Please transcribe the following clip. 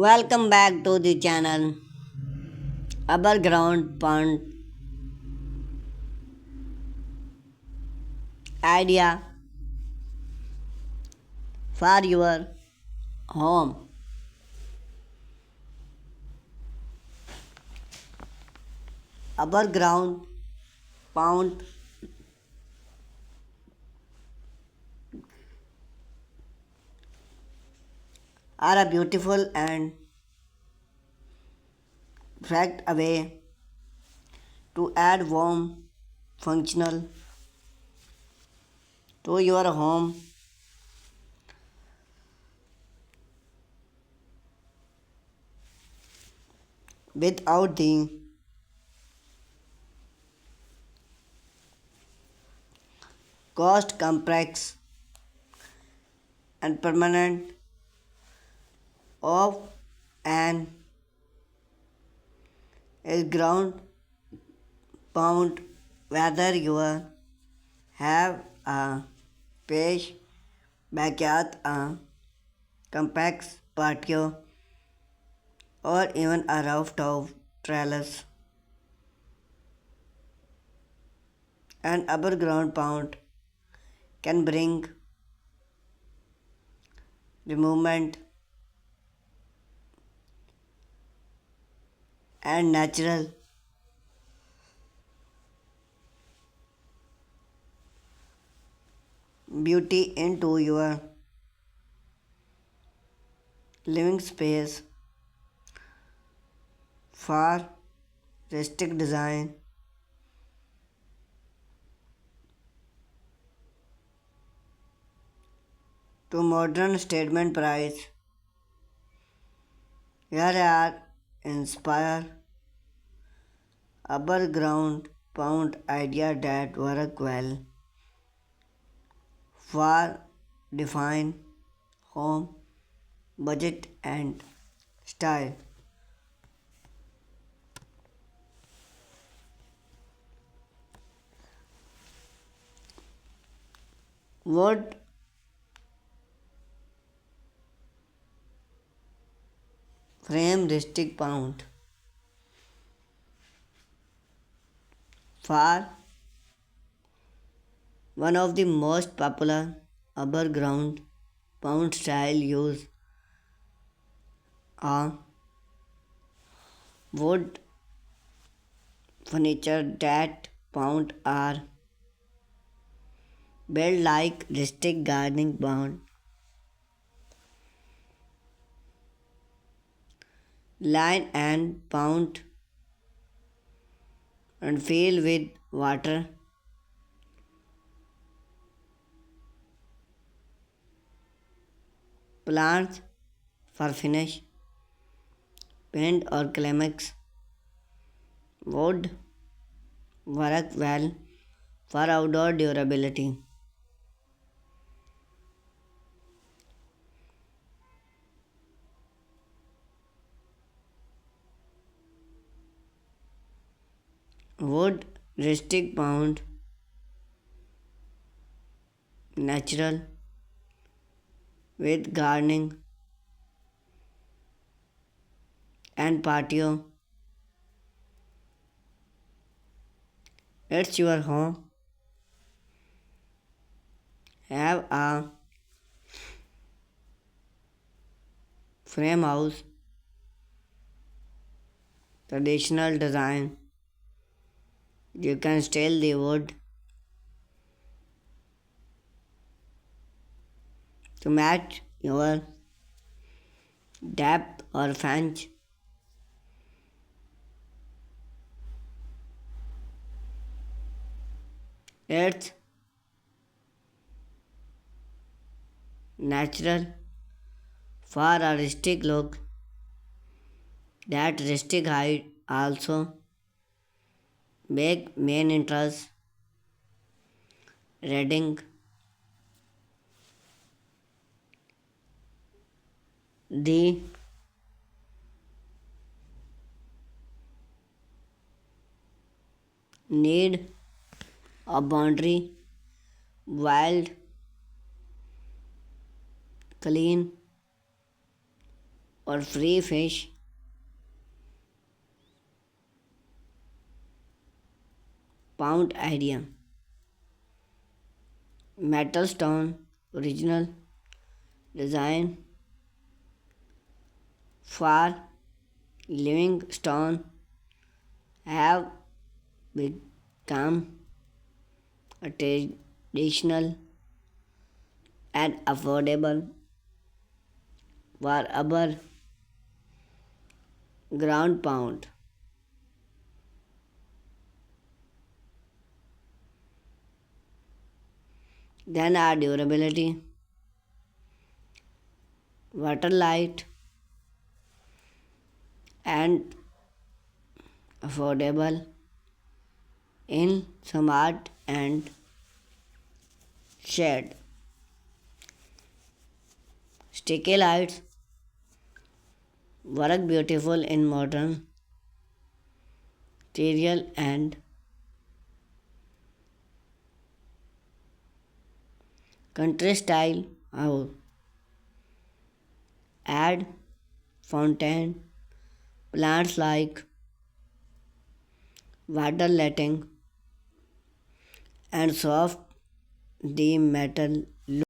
Welcome back to the channel. Above ground pond idea for your home. Above ground pond are a beautiful and fact away to add warm functional to your home without the cost complex and permanent of an ground pound whether you have a page backyard, a compact patio, or even a rooftop trellis. An upper ground pound can bring the movement and natural beauty into your living space for rustic design to modern statement price. Here are inspire upper ground pound idea that work well for define home budget and style. Wood frame rustic pound for one of the most popular upper ground pound style use a wood furniture that pound are built like rustic gardening pound line and pound and fill with water plants for finish paint or climax would work well for outdoor durability. Wood rustic pound natural with gardening and patio. It's your home. Have a frame house, traditional design. You can steal the wood to match your depth or fence. It's natural for a rustic look. That rustic height also make main interest reading the need a boundary wild clean or free fish pound idea. Metal stone, original design for living stone have become a traditional and affordable for our ground pound. Then our durability, water light and affordable in smart and shade. Sticky lights work beautiful in modern material and country style house. Add fountain plants like water letting and soft the metal